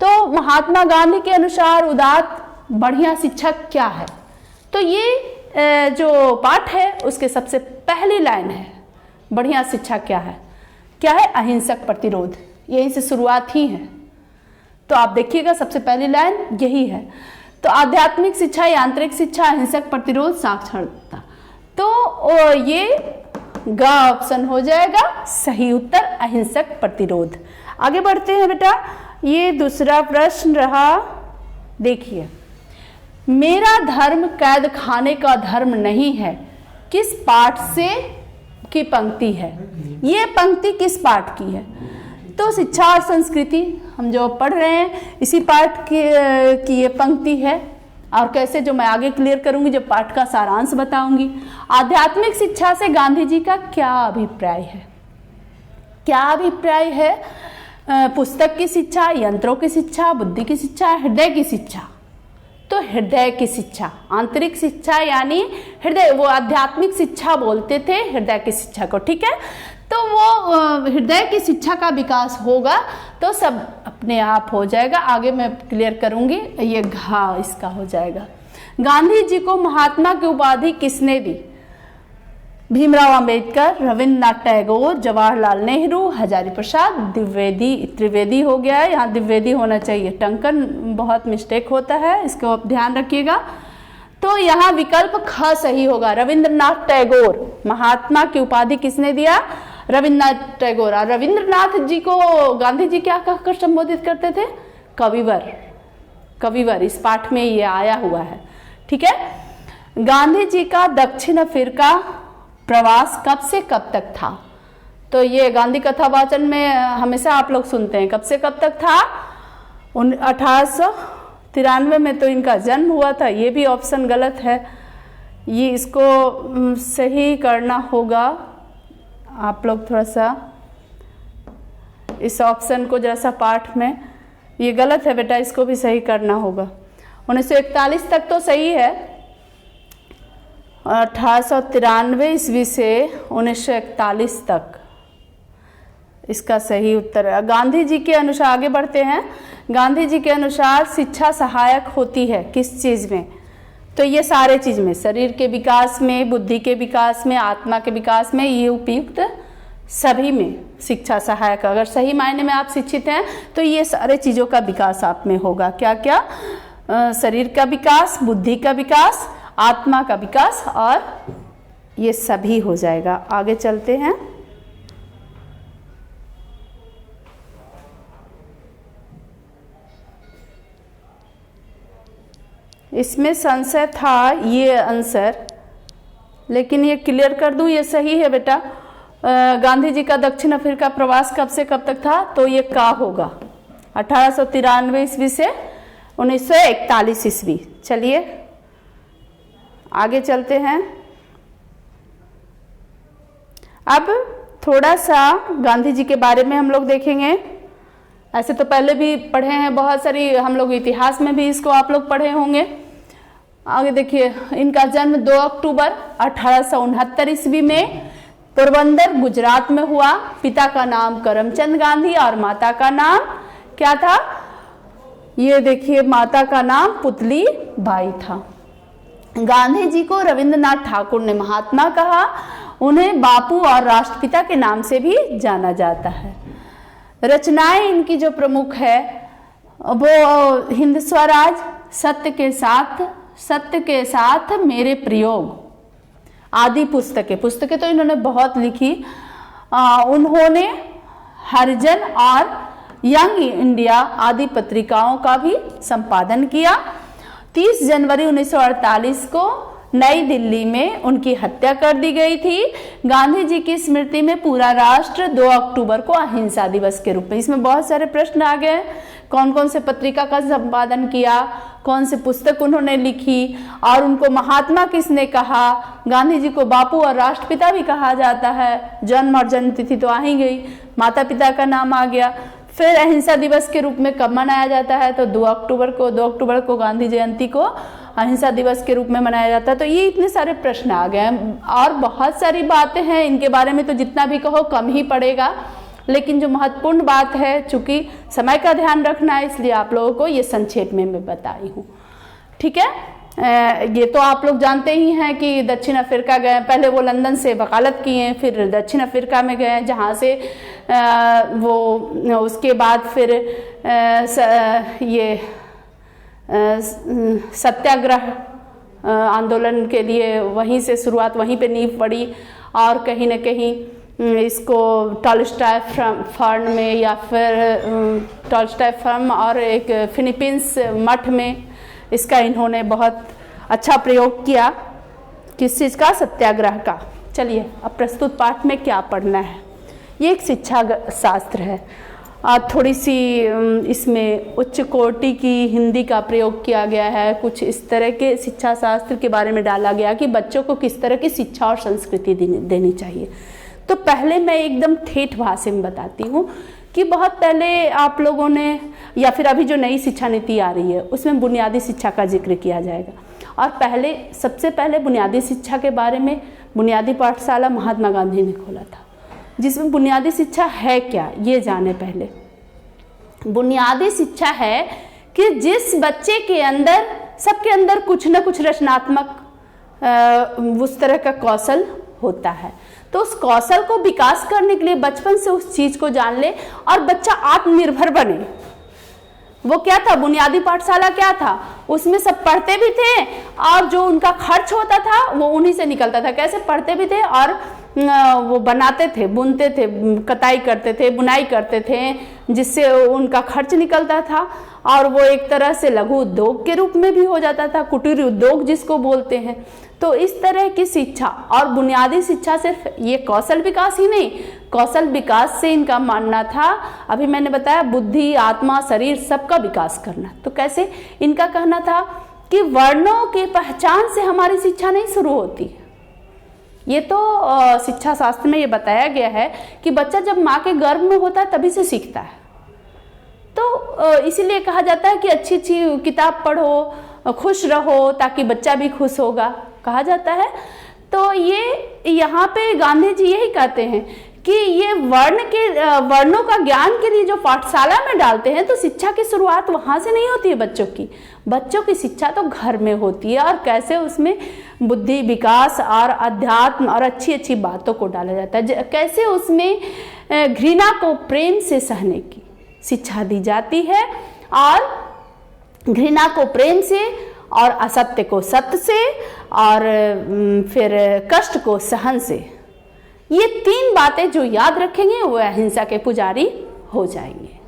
[SPEAKER 1] तो महात्मा गांधी के अनुसार उदात्त बढ़िया शिक्षा क्या है, तो ये जो पाठ है उसके सबसे पहली लाइन है बढ़िया शिक्षा क्या है। क्या है? अहिंसक प्रतिरोध, यहीं से शुरुआत ही है। तो आप देखिएगा सबसे पहली लाइन यही है। तो आध्यात्मिक शिक्षा, यांत्रिक शिक्षा, अहिंसक प्रतिरोध, साक्षरता। तो ये ग ऑप्शन हो जाएगा सही उत्तर, अहिंसक प्रतिरोध। आगे बढ़ते हैं बेटा, ये दूसरा प्रश्न रहा, देखिए। मेरा धर्म कैद खाने का धर्म नहीं है, किस पाठ से की पंक्ति है? ये पंक्ति किस पाठ की है? तो शिक्षा और संस्कृति हम जो पढ़ रहे हैं इसी पाठ की ये पंक्ति है। और कैसे, जो मैं आगे क्लियर करूंगी जब पाठ का सारांश बताऊंगी। आध्यात्मिक शिक्षा से गांधी जी का क्या अभिप्राय है? क्या अभिप्राय है? पुस्तक की शिक्षा, यंत्रों की शिक्षा, बुद्धि की शिक्षा, हृदय की शिक्षा। तो हृदय की शिक्षा, आंतरिक शिक्षा यानी हृदय, वो आध्यात्मिक शिक्षा बोलते थे हृदय की शिक्षा को, ठीक है। तो वो हृदय की शिक्षा का विकास होगा तो सब अपने आप हो जाएगा। आगे मैं क्लियर करूंगी, ये घा इसका हो जाएगा। गांधी जी को महात्मा की उपाधि किसने दी? भीमराव अंबेडकर, रविन्द्रनाथ टैगोर, जवाहरलाल नेहरू, हजारी प्रसाद, द्विवेदी। त्रिवेदी हो गया है, यहाँ द्विवेदी होना चाहिए, टंकन बहुत मिस्टेक होता है, इसको आप ध्यान रखिएगा। तो यहाँ विकल्प ख सही होगा, रविन्द्रनाथ टैगोर। महात्मा की उपाधि किसने दिया? रविन्द्रनाथ टैगोर। और रविन्द्रनाथ जी को गांधी जी क्या कहकर संबोधित करते थे? कविवर। कविवर इस पाठ में ये आया हुआ है, ठीक है। गांधी जी का दक्षिण अफ्रीका प्रवास कब से कब तक था? तो ये गांधी कथा वाचन में हमेशा आप लोग सुनते हैं, कब से कब तक था? 1893 में तो इनका जन्म हुआ था। ये भी ऑप्शन गलत है, ये इसको सही करना होगा। आप लोग थोड़ा सा इस ऑप्शन को जैसा पाठ में ये गलत है बेटा, इसको भी सही करना होगा। 1941 तक तो सही है, 1893 ईस्वी से 1941 तक इसका सही उत्तर है। गांधी जी के अनुसार आगे बढ़ते हैं। गांधी जी के अनुसार शिक्षा सहायक होती है किस चीज़ में? तो ये सारे चीज़ में, शरीर के विकास में, बुद्धि के विकास में, आत्मा के विकास में, ये उपयुक्त सभी में शिक्षा सहायक। अगर सही मायने में आप शिक्षित हैं तो ये सारे चीज़ों का विकास आप में होगा। क्या क्या? शरीर का विकास, बुद्धि का विकास, आत्मा का विकास, और ये सभी हो जाएगा। आगे चलते हैं। इसमें संशय था ये आंसर, लेकिन ये क्लियर कर दूं, ये सही है बेटा। गांधी जी का दक्षिण अफ्रीका प्रवास कब से कब तक था? तो ये का होगा 1893 ईस्वी से 1941 ईस्वी। चलिए आगे चलते हैं। अब थोड़ा सा गांधी जी के बारे में हम लोग देखेंगे। ऐसे तो पहले भी पढ़े हैं, बहुत सारी हम लोग इतिहास में भी इसको आप लोग पढ़े होंगे। आगे देखिए, इनका जन्म 2 अक्टूबर 1869 ईस्वी में पोरबंदर गुजरात में हुआ। पिता का नाम करमचंद गांधी और माता का नाम क्या था? ये देखिए, माता का नाम पुतली बाई था। गांधी जी को रविन्द्रनाथ ठाकुर ने महात्मा कहा। उन्हें बापू और राष्ट्रपिता के नाम से भी जाना जाता है। रचनाएं इनकी जो प्रमुख है वो हिंद स्वराज, सत्य के साथ मेरे प्रयोग आदि पुस्तकें तो इन्होंने बहुत लिखी। उन्होंने हरिजन और यंग इंडिया आदि पत्रिकाओं का भी संपादन किया। 30 जनवरी 1948 को नई दिल्ली में उनकी हत्या कर दी गई थी। गांधी जी की स्मृति में पूरा राष्ट्र 2 अक्टूबर को अहिंसा दिवस के रूप में, इसमें बहुत सारे प्रश्न आ गए, कौन कौन से पत्रिका का संपादन किया, कौन से पुस्तक उन्होंने लिखी, और उनको महात्मा किसने कहा। गांधी जी को बापू और राष्ट्रपिता भी कहा जाता है। जन्म और जन्म तिथि तो आ ही गई, माता पिता का नाम आ गया। फिर अहिंसा दिवस के रूप में कब मनाया जाता है, तो 2 अक्टूबर को गांधी जयंती को अहिंसा दिवस के रूप में मनाया जाता है। तो ये इतने सारे प्रश्न आ गए हैं और बहुत सारी बातें हैं इनके बारे में, तो जितना भी कहो कम ही पड़ेगा। लेकिन जो महत्वपूर्ण बात है, चूंकि समय का ध्यान रखना है, इसलिए आप लोगों को ये संक्षेप में मैं बताई हूँ। ठीक है, ये तो आप लोग जानते ही हैं कि दक्षिण अफ्रीका गए, पहले वो लंदन से वकालत किए, फिर दक्षिण अफ्रीका में गए, जहाँ से वो उसके बाद फिर ये सत्याग्रह आंदोलन के लिए वहीं से शुरुआत, वहीं पे नींव पड़ी। और कहीं न कहीं इसको टॉलस्टॉय फर्म में, या फिर टॉलस्टॉय फर्म और एक फिलीपींस मठ में इसका इन्होंने बहुत अच्छा प्रयोग किया। किस चीज़ का? सत्याग्रह का। चलिए अब प्रस्तुत पाठ में क्या पढ़ना है। ये एक शिक्षा शास्त्र है और थोड़ी सी इसमें उच्च कोटि की हिंदी का प्रयोग किया गया है। कुछ इस तरह के शिक्षा शास्त्र के बारे में डाला गया कि बच्चों को किस तरह की शिक्षा और संस्कृति देनी चाहिए। तो पहले मैं एकदम ठेठ भाषा में बताती हूँ कि बहुत पहले आप लोगों ने, या फिर अभी जो नई शिक्षा नीति आ रही है उसमें बुनियादी शिक्षा का जिक्र किया जाएगा। और सबसे पहले बुनियादी शिक्षा के बारे में बुनियादी पाठशाला महात्मा गांधी ने खोला था, जिसमें बुनियादी शिक्षा है क्या ये जाने। पहले बुनियादी शिक्षा है कि जिस बच्चे के अंदर, सबके अंदर कुछ न कुछ रचनात्मक उस तरह का कौशल होता है, तो उस कौशल को विकास करने के लिए बचपन से उस चीज को जान ले और बच्चा आत्मनिर्भर बने। वो क्या था? बुनियादी पाठशाला क्या था? उसमें सब पढ़ते भी थे और जो उनका खर्च होता था वो उन्हीं से निकलता था। कैसे? पढ़ते भी थे और वो बनाते थे, बुनते थे, कताई करते थे, बुनाई करते थे, जिससे उनका खर्च निकलता था। और वो एक तरह से लघु उद्योग के रूप में भी हो जाता था, कुटीर उद्योग जिसको बोलते हैं। तो इस तरह की शिक्षा, और बुनियादी शिक्षा सिर्फ ये कौशल विकास ही नहीं, कौशल विकास से इनका मानना था, अभी मैंने बताया, बुद्धि, आत्मा, शरीर सबका विकास करना। तो कैसे? इनका कहना था कि वर्णों की पहचान से हमारी शिक्षा नहीं शुरू होती है। ये तो शिक्षा शास्त्र में ये बताया गया है कि बच्चा जब माँ के गर्भ में होता है तभी से सीखता है। तो इसीलिए कहा जाता है कि अच्छी अच्छी किताब पढ़ो, खुश रहो, ताकि बच्चा भी खुश होगा, कहा जाता है। तो ये यहाँ पे गांधी जी यही कहते हैं कि ये वर्णों का ज्ञान के लिए जो पाठशाला में डालते हैं, तो शिक्षा की शुरुआत वहाँ से नहीं होती है बच्चों की। बच्चों की शिक्षा तो घर में होती है, और कैसे उसमें बुद्धि विकास और अध्यात्म और अच्छी अच्छी बातों को डाला जाता है, कैसे उसमें घृणा को प्रेम से सहने की शिक्षा दी जाती है, और घृणा को प्रेम से, और असत्य को सत्य से, और फिर कष्ट को सहन से। ये 3 बातें जो याद रखेंगे वो अहिंसा के पुजारी हो जाएंगे।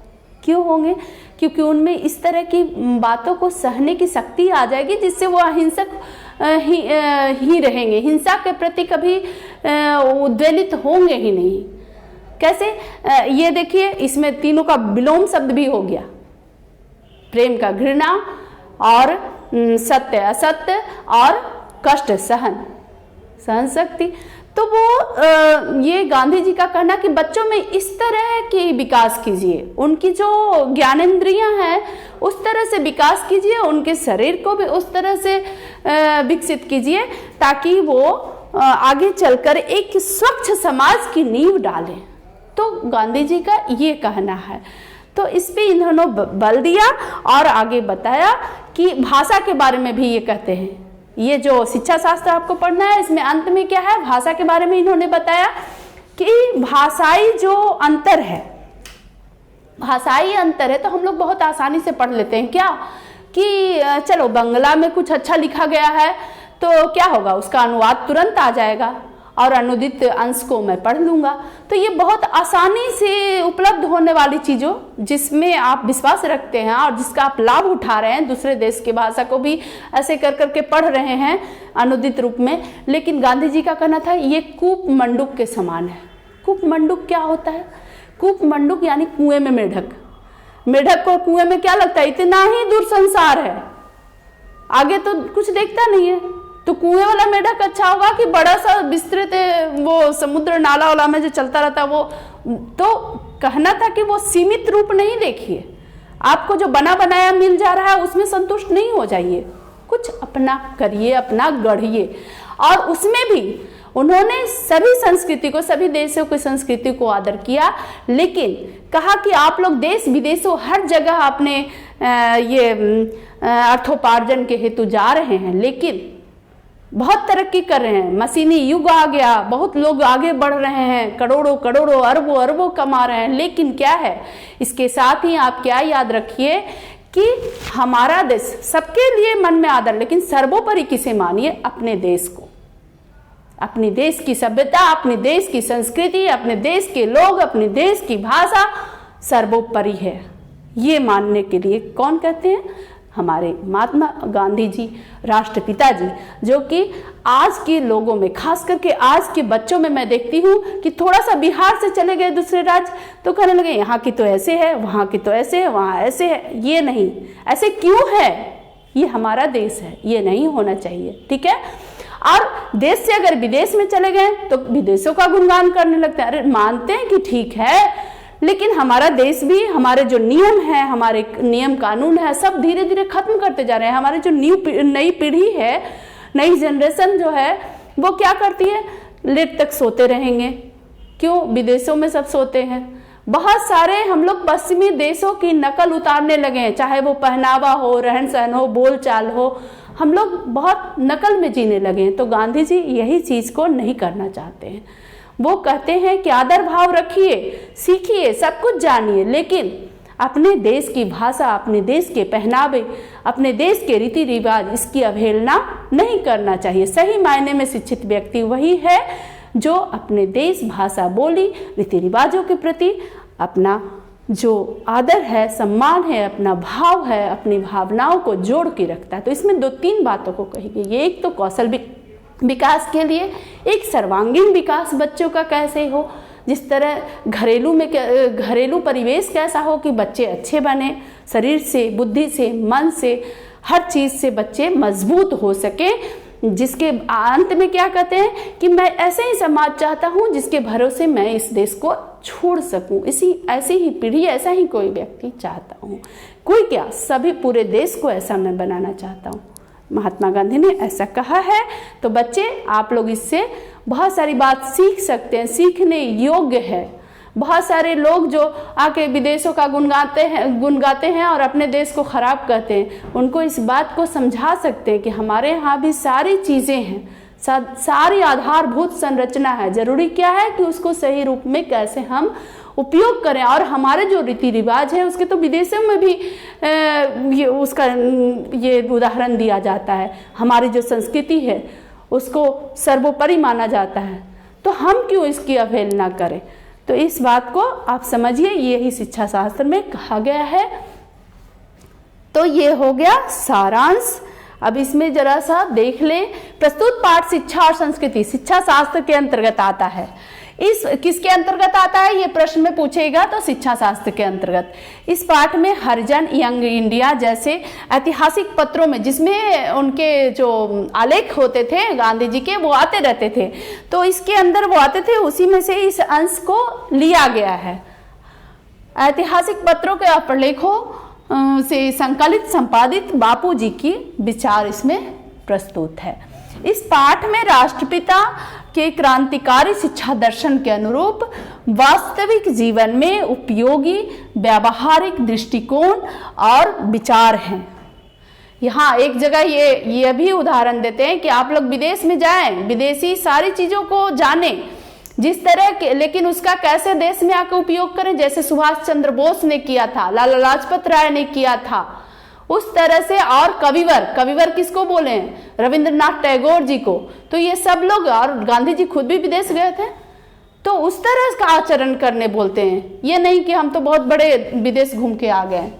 [SPEAKER 1] क्यों होंगे? क्योंकि उनमें इस तरह की बातों को सहने की शक्ति आ जाएगी, जिससे वो अहिंसक ही रहेंगे, हिंसा के प्रति कभी उद्वेलित होंगे ही नहीं। कैसे? ये देखिए, इसमें तीनों का विलोम शब्द भी हो गया, प्रेम का घृणा, और सत्य असत्य, और कष्ट सहन शक्ति। तो वो ये गांधी जी का कहना कि बच्चों में इस तरह की विकास कीजिए, उनकी जो ज्ञानेंद्रियां हैं उस तरह से विकास कीजिए, उनके शरीर को भी उस तरह से विकसित कीजिए, ताकि वो आगे चलकर एक स्वच्छ समाज की नींव डालें। तो गांधी जी का ये कहना है। तो इस पे इन्होंने बल दिया और आगे बताया कि भाषा के बारे में भी ये कहते हैं। ये जो शिक्षा शास्त्र आपको पढ़ना है, इसमें अंत में क्या है, भाषा के बारे में इन्होंने बताया कि भाषाई जो अंतर है, भाषाई अंतर है तो हम लोग बहुत आसानी से पढ़ लेते हैं क्या कि चलो बांग्ला में कुछ अच्छा लिखा गया है तो क्या होगा, उसका अनुवाद तुरंत आ जाएगा और अनुदित अंश को मैं पढ़ लूँगा। तो ये बहुत आसानी से उपलब्ध होने वाली चीज़ों जिसमें आप विश्वास रखते हैं और जिसका आप लाभ उठा रहे हैं, दूसरे देश की भाषा को भी ऐसे कर करके पढ़ रहे हैं अनुदित रूप में। लेकिन गांधी जी का कहना था ये कूप मंडूक के समान है। कूप मंडूक क्या होता है? कूप मंडूक यानी कुएं में मेढक। मेढक को कुएं में क्या लगता है, इतना ही दूर संसार है, आगे तो कुछ देखता नहीं है। तो कुएं वाला मेढक अच्छा होगा कि बड़ा सा विस्तृत वो समुद्र नाला वाला में जो चलता रहता है वो? तो कहना था कि वो सीमित रूप नहीं देखिए, आपको जो बना बनाया मिल जा रहा है उसमें संतुष्ट नहीं हो जाइए, कुछ अपना करिए, अपना गढ़िए। और उसमें भी उन्होंने सभी संस्कृति को, सभी देशों की संस्कृति को आदर किया, लेकिन कहा कि आप लोग देश विदेशों हर जगह अपने ये अर्थोपार्जन के हेतु जा रहे हैं, लेकिन बहुत तरक्की कर रहे हैं, मशीनी युग आ गया, बहुत लोग आगे बढ़ रहे हैं, करोड़ों करोड़ों अरबों अरबों कमा रहे हैं, लेकिन क्या है, इसके साथ ही आप क्या याद रखिए कि हमारा देश सबके लिए मन में आदर, लेकिन सर्वोपरि किसे मानिए? अपने देश को, अपने देश की सभ्यता, अपने देश की संस्कृति, अपने देश के लोग, अपने देश की भाषा सर्वोपरि है। ये मानने के लिए कौन कहते हैं? हमारे महात्मा गांधी जी, राष्ट्रपिता जी, जो कि आज के लोगों में, खास करके आज के बच्चों में मैं देखती हूँ कि थोड़ा सा बिहार से चले गए दूसरे राज्य तो कहने लगे यहाँ की तो ऐसे है, वहाँ की तो ऐसे है, वहाँ ऐसे है। ये नहीं, ऐसे क्यों है? ये हमारा देश है, ये नहीं होना चाहिए, ठीक है। और देश से अगर विदेश में चले गए तो विदेशों का गुणगान करने लगते हैं। अरे मानते हैं कि ठीक है, लेकिन हमारा देश भी, हमारे जो नियम है, हमारे नियम कानून है, सब धीरे धीरे खत्म करते जा रहे हैं। हमारी जो नई पीढ़ी है, नई जनरेशन जो है, वो क्या करती है? लेट तक सोते रहेंगे। क्यों? विदेशों में सब सोते हैं। बहुत सारे हम लोग पश्चिमी देशों की नकल उतारने लगे हैं, चाहे वो पहनावा हो, रहन सहन हो, बोल चाल हो, हम लोग बहुत नकल में जीने लगे हैं। तो गांधी जी यही चीज को नहीं करना चाहते हैं। वो कहते हैं कि आदर भाव रखिए, सीखिए, सब कुछ जानिए, लेकिन अपने देश की भाषा, अपने देश के पहनावे, अपने देश के रीति रिवाज, इसकी अवहेलना नहीं करना चाहिए। सही मायने में शिक्षित व्यक्ति वही है जो अपने देश, भाषा, बोली, रीति रिवाजों के प्रति अपना जो आदर है, सम्मान है, अपना भाव है, अपनी भावनाओं को जोड़ के रखता है। तो इसमें 2-3 बातों को कही गई। एक तो कौशल विकास के लिए, एक सर्वांगीण विकास बच्चों का कैसे हो, जिस तरह घरेलू परिवेश कैसा हो कि बच्चे अच्छे बने, शरीर से, बुद्धि से, मन से, हर चीज से बच्चे मजबूत हो सके, जिसके अंत में क्या कहते हैं कि मैं ऐसे ही समाज चाहता हूं जिसके भरोसे मैं इस देश को छोड़ सकूं। ऐसी ही पीढ़ी, ऐसा ही कोई व्यक्ति चाहता हूं। कोई क्या, सभी पूरे देश को ऐसा मैं बनाना चाहता हूं। महात्मा गांधी ने ऐसा कहा है। तो बच्चे, आप लोग इससे बहुत सारी बात सीख सकते हैं, सीखने योग्य है। बहुत सारे लोग जो आके विदेशों का गुण गाते हैं और अपने देश को खराब करते हैं, उनको इस बात को समझा सकते हैं कि हमारे यहाँ भी सारी चीज़ें हैं, सारी आधारभूत संरचना है। जरूरी क्या है कि उसको सही रूप में कैसे हम उपयोग करें। और हमारे जो रीति रिवाज है उसके तो विदेशों में भी ये उदाहरण दिया जाता है। हमारी जो संस्कृति है उसको सर्वोपरि माना जाता है, तो हम क्यों इसकी अवहेलना करें। तो इस बात को आप समझिए, यही शिक्षा शास्त्र में कहा गया है। तो ये हो गया सारांश। अब इसमें जरा सा देख लें, प्रस्तुत पाठ शिक्षा और संस्कृति शिक्षा शास्त्र के अंतर्गत आता है। इस किसके अंतर्गत आता है ये प्रश्न में पूछेगा, तो शिक्षा शास्त्र के अंतर्गत। इस पाठ में हरिजन, यंग इंडिया जैसे ऐतिहासिक पत्रों में, जिसमें उनके जो आलेख होते थे गांधी जी के, वो आते रहते थे, तो इसके अंदर वो आते थे, उसी में से इस अंश को लिया गया है। ऐतिहासिक पत्रों के प्रलेखों से संकलित संपादित बापू जी की विचार इसमें प्रस्तुत है। इस पाठ में राष्ट्रपिता के क्रांतिकारी शिक्षा दर्शन के अनुरूप वास्तविक जीवन में उपयोगी व्यावहारिक दृष्टिकोण और विचार हैं। यहाँ एक जगह ये भी उदाहरण देते हैं कि आप लोग विदेश में जाएं, विदेशी सारी चीज़ों को जानें, जिस तरह के, लेकिन उसका कैसे देश में आकर उपयोग करें, जैसे सुभाष चंद्र बोस ने किया था, लाला लाजपत राय ने किया था, उस तरह से। और कविवर किसको बोले हैं? रविंद्रनाथ टैगोर जी को। तो ये सब लोग, और गांधी जी खुद भी विदेश गए थे, तो उस तरह का आचरण करने बोलते हैं। ये नहीं कि हम तो बहुत बड़े विदेश घूम के आ गए,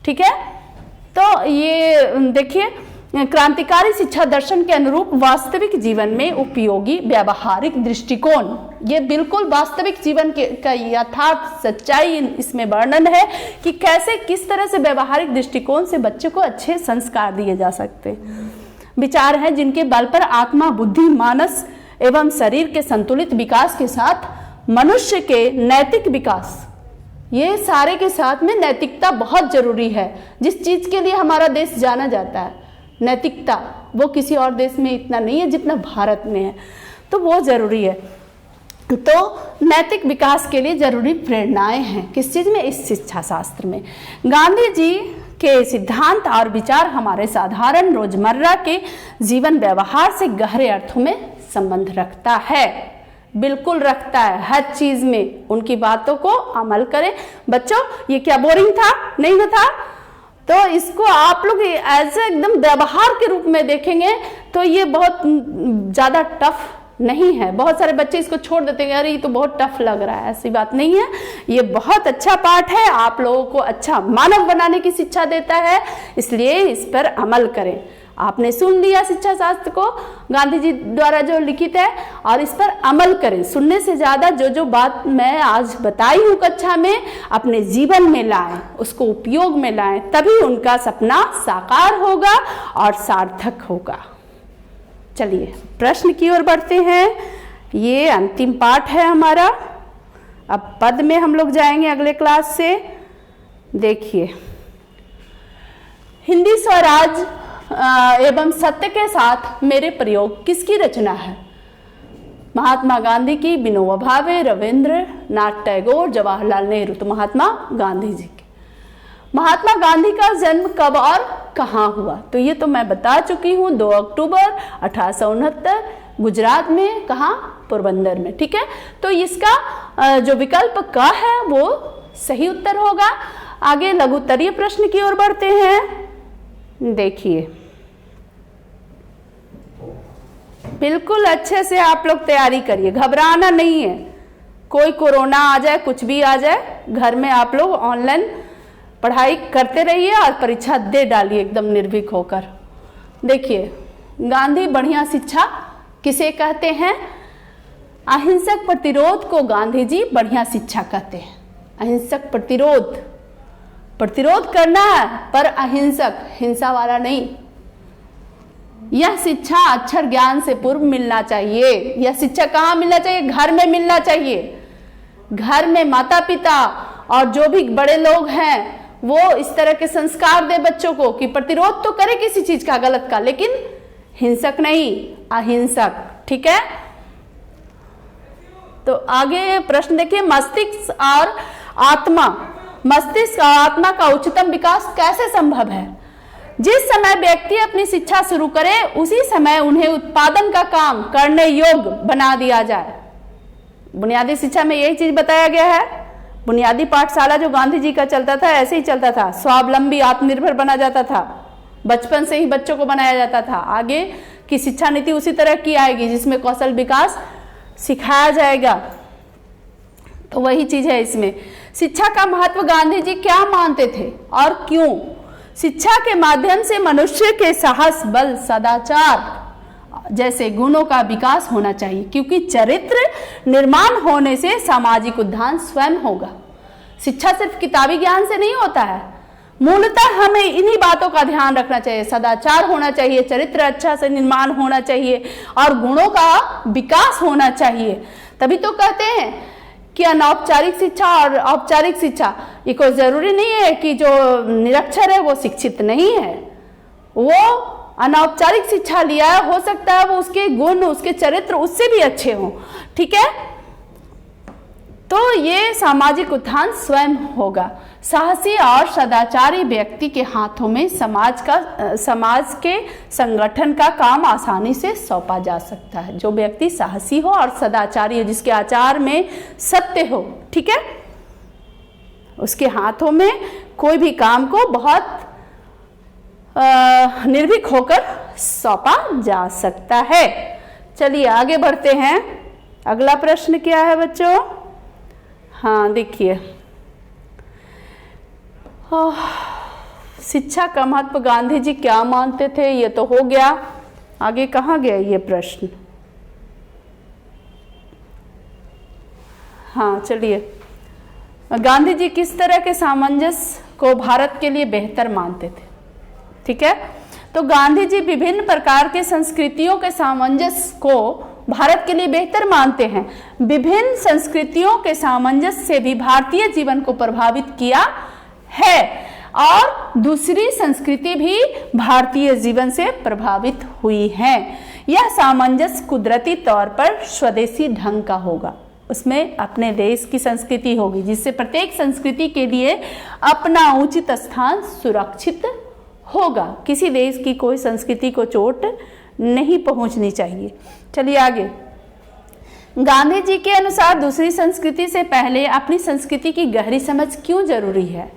[SPEAKER 1] ठीक है। तो ये देखिए, क्रांतिकारी शिक्षा दर्शन के अनुरूप वास्तविक जीवन में उपयोगी व्यावहारिक दृष्टिकोण, ये बिल्कुल वास्तविक जीवन का यथार्थ सच्चाई इसमें वर्णन है कि कैसे किस तरह से व्यावहारिक दृष्टिकोण से बच्चे को अच्छे संस्कार दिए जा सकते। विचार हैं जिनके बल पर आत्मा, बुद्धि, मानस एवं शरीर के संतुलित विकास के साथ मनुष्य के नैतिक विकास, ये सारे के साथ में नैतिकता बहुत जरूरी है। जिस चीज के लिए हमारा देश जाना जाता है, नैतिकता, वो किसी और देश में इतना नहीं है जितना भारत में है, तो वो जरूरी है। तो नैतिक विकास के लिए जरूरी प्रेरणाएं हैं किस चीज में? इस शिक्षा शास्त्र में। गांधी जी के सिद्धांत और विचार हमारे साधारण रोजमर्रा के जीवन व्यवहार से गहरे अर्थों में संबंध रखता है, बिल्कुल रखता है। हर चीज में उनकी बातों को अमल करें। बच्चों, ये क्या बोरिंग था? नहीं था? तो इसको आप लोग ऐसे एकदम व्यवहार के रूप में देखेंगे तो ये बहुत ज्यादा टफ नहीं है। बहुत सारे बच्चे इसको छोड़ देते हैं, अरे ये तो बहुत टफ लग रहा है। ऐसी बात नहीं है, ये बहुत अच्छा पाठ है, आप लोगों को अच्छा मानव बनाने की शिक्षा देता है, इसलिए इस पर अमल करें। आपने सुन लिया शिक्षा शास्त्र को, गांधी जी द्वारा जो लिखित है, और इस पर अमल करें। सुनने से ज्यादा जो जो बात मैं आज बताई हूँ कक्षा में, अपने जीवन में लाएं, उसको उपयोग में लाएं, तभी उनका सपना साकार होगा और सार्थक होगा। चलिए प्रश्न की ओर बढ़ते हैं। ये अंतिम पाठ है हमारा। अब पद में हम लोग जाएंगे अगले क्लास से। देखिए, हिंदी स्वराज एवं सत्य के साथ मेरे प्रयोग किसकी रचना है? महात्मा गांधी की, विनोबा भावे, रविंद्रनाथ टैगोर, जवाहरलाल नेहरू। तो महात्मा गांधी जी की। महात्मा गांधी का जन्म कब और कहाँ हुआ? तो ये तो मैं बता चुकी हूँ, 2 अक्टूबर 1869 गुजरात में। कहाँ? पोरबंदर में, ठीक है। तो इसका जो विकल्प क है वो सही उत्तर होगा। आगे लघुत्तरीय प्रश्न की ओर बढ़ते हैं। देखिए, बिल्कुल अच्छे से आप लोग तैयारी करिए, घबराना नहीं है। कोई कोरोना आ जाए, कुछ भी आ जाए, घर में आप लोग ऑनलाइन पढ़ाई करते रहिए और परीक्षा दे डालिए एकदम निर्भीक होकर। देखिए, गांधी बढ़िया शिक्षा किसे कहते हैं? अहिंसक प्रतिरोध को गांधी जी बढ़िया शिक्षा कहते हैं। अहिंसक प्रतिरोध करना है, पर अहिंसक, हिंसा वाला नहीं। यह शिक्षा अक्षर ज्ञान से पूर्व मिलना चाहिए। यह शिक्षा कहाँ मिलना चाहिए? घर में मिलना चाहिए। घर में माता पिता और जो भी बड़े लोग हैं वो इस तरह के संस्कार दे बच्चों को कि प्रतिरोध तो करे किसी चीज का, गलत का, लेकिन हिंसक नहीं, अहिंसक, ठीक है। तो आगे प्रश्न देखिए, मस्तिष्क और आत्मा का उच्चतम विकास कैसे संभव है? जिस समय व्यक्ति अपनी शिक्षा शुरू करे उसी समय उन्हें उत्पादन का काम करने योग्य बना दिया जाए। बुनियादी शिक्षा में यही चीज बताया गया है। बुनियादी पाठशाला जो गांधी जी का चलता था, ऐसे ही चलता था। स्वावलंबी, आत्मनिर्भर बना जाता था, बचपन से ही बच्चों को बनाया जाता था। आगे की शिक्षा नीति उसी तरह की आएगी जिसमें कौशल विकास सिखाया जाएगा। तो वही चीज है इसमें। शिक्षा का महत्व गांधी जी क्या मानते थे और क्यों? शिक्षा के माध्यम से मनुष्य के साहस, बल, सदाचार जैसे गुणों का विकास होना चाहिए, क्योंकि चरित्र निर्माण होने से सामाजिक उत्थान स्वयं होगा। शिक्षा सिर्फ किताबी ज्ञान से नहीं होता है। मूलतः हमें इन्हीं बातों का ध्यान रखना चाहिए। सदाचार होना चाहिए, चरित्र अच्छा से निर्माण होना चाहिए और गुणों का विकास होना चाहिए। तभी तो कहते हैं कि अनौपचारिक शिक्षा और औपचारिक शिक्षा, ये कोई जरूरी नहीं है कि जो निरक्षर है वो शिक्षित नहीं है। वो अनौपचारिक शिक्षा लिया है, हो सकता है वो उसके गुण, उसके चरित्र उससे भी अच्छे हों, ठीक है। तो ये सामाजिक उत्थान स्वयं होगा। साहसी और सदाचारी व्यक्ति के हाथों में समाज के संगठन का काम आसानी से सौंपा जा सकता है। जो व्यक्ति साहसी हो और सदाचारी हो, जिसके आचार में सत्य हो, ठीक है, उसके हाथों में कोई भी काम को बहुत निर्भीक होकर सौंपा जा सकता है। चलिए आगे बढ़ते हैं। अगला प्रश्न क्या है बच्चों? हाँ देखिए, शिक्षा का महत्व गांधी जी क्या मानते थे, ये तो हो गया। आगे कहाँ गया ये प्रश्न? हाँ चलिए, गांधी जी किस तरह के सामंजस्य को भारत के लिए बेहतर मानते थे? ठीक है, तो गांधी जी विभिन्न प्रकार के संस्कृतियों के सामंजस्य को भारत के लिए बेहतर मानते हैं। विभिन्न संस्कृतियों के सामंजस्य से भी भारतीय जीवन को प्रभावित किया है और दूसरी संस्कृति भी भारतीय जीवन से प्रभावित हुई है। यह सामंजस्य कुदरती तौर पर स्वदेशी ढंग का होगा, उसमें अपने देश की संस्कृति होगी, जिससे प्रत्येक संस्कृति के लिए अपना उचित स्थान सुरक्षित होगा। किसी देश की कोई संस्कृति को चोट नहीं पहुंचनी चाहिए। चलिए आगे। गांधी जी के अनुसार दूसरी संस्कृति से पहले अपनी संस्कृति की गहरी समझ क्यों जरूरी है?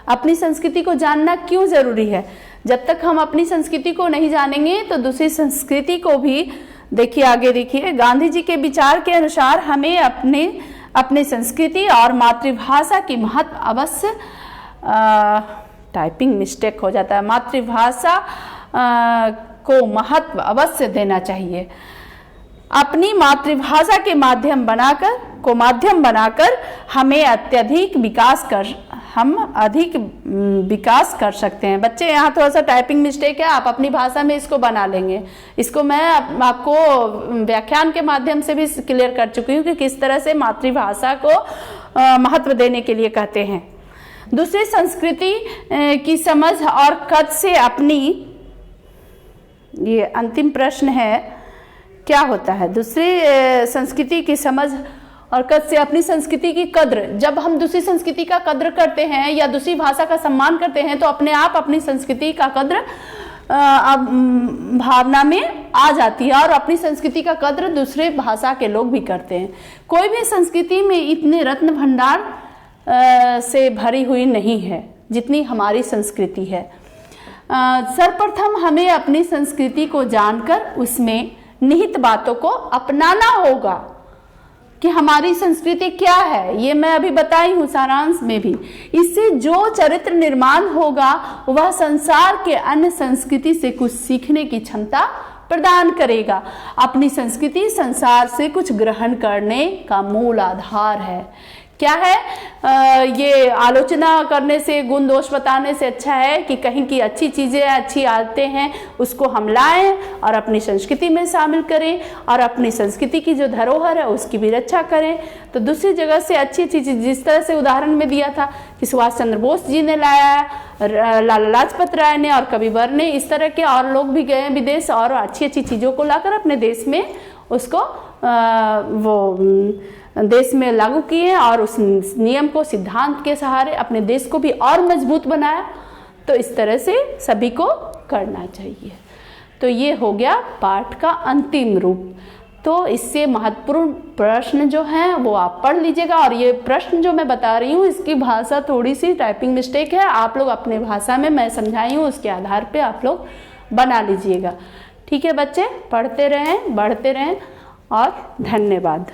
[SPEAKER 1] अपनी संस्कृति को जानना क्यों जरूरी है? जब तक हम अपनी संस्कृति को नहीं जानेंगे तो दूसरी संस्कृति को भी, देखिए आगे देखिए, गांधी जी के विचार के अनुसार हमें अपने संस्कृति और मातृभाषा की महत्व अवश्य, टाइपिंग मिस्टेक हो जाता है, मातृभाषा को महत्व अवश्य देना चाहिए। अपनी मातृभाषा के माध्यम बनाकर हमें अधिक विकास कर सकते हैं। बच्चे यहाँ थोड़ा सा टाइपिंग मिस्टेक है, आप अपनी भाषा में इसको बना लेंगे। इसको मैं आपको व्याख्यान के माध्यम से भी क्लियर कर चुकी हूँ कि किस तरह से मातृभाषा को महत्व देने के लिए कहते हैं। दूसरी संस्कृति की समझ और कद से अपनी, ये अंतिम प्रश्न है, क्या होता है? दूसरी संस्कृति की समझ और कद से अपनी संस्कृति की कद्र। जब हम दूसरी संस्कृति का कद्र करते हैं या दूसरी भाषा का सम्मान करते हैं तो अपने आप अपनी संस्कृति का कद्र भावना में आ जाती है और अपनी संस्कृति का कद्र दूसरे भाषा के लोग भी करते हैं। कोई भी संस्कृति में इतने रत्न भंडार से भरी हुई नहीं है जितनी हमारी संस्कृति है। सर्वप्रथम हमें अपनी संस्कृति को जानकर उसमें निहित बातों को अपनाना होगा कि हमारी संस्कृति क्या है। ये मैं अभी बताई हूँ सारांश में भी। इससे जो चरित्र निर्माण होगा वह संसार के अन्य संस्कृति से कुछ सीखने की क्षमता प्रदान करेगा। अपनी संस्कृति संसार से कुछ ग्रहण करने का मूल आधार है। क्या है? ये आलोचना करने से, गुण दोष बताने से अच्छा है कि कहीं की अच्छी चीजें, अच्छी आदतें हैं, उसको हम लाएं और अपनी संस्कृति में शामिल करें और अपनी संस्कृति की जो धरोहर है उसकी भी रक्षा करें। तो दूसरी जगह से अच्छी चीजें, जिस तरह से उदाहरण में दिया था कि सुभाष चंद्र बोस जी ने लाया, लाला लाजपत राय ने और कबीर ने, इस तरह के और लोग भी गए विदेश और अच्छी अच्छी चीजों को लाकर अपने देश में उसको देश में लागू किए और उस नियम को, सिद्धांत के सहारे अपने देश को भी और मजबूत बनाया। तो इस तरह से सभी को करना चाहिए। तो ये हो गया पाठ का अंतिम रूप। तो इससे महत्वपूर्ण प्रश्न जो हैं वो आप पढ़ लीजिएगा। और ये प्रश्न जो मैं बता रही हूँ इसकी भाषा थोड़ी सी टाइपिंग मिस्टेक है, आप लोग अपने भाषा में मैं समझाई हूँ उसके आधार पे आप लोग बना लीजिएगा। ठीक है बच्चे, पढ़ते रहें, बढ़ते रहें और धन्यवाद।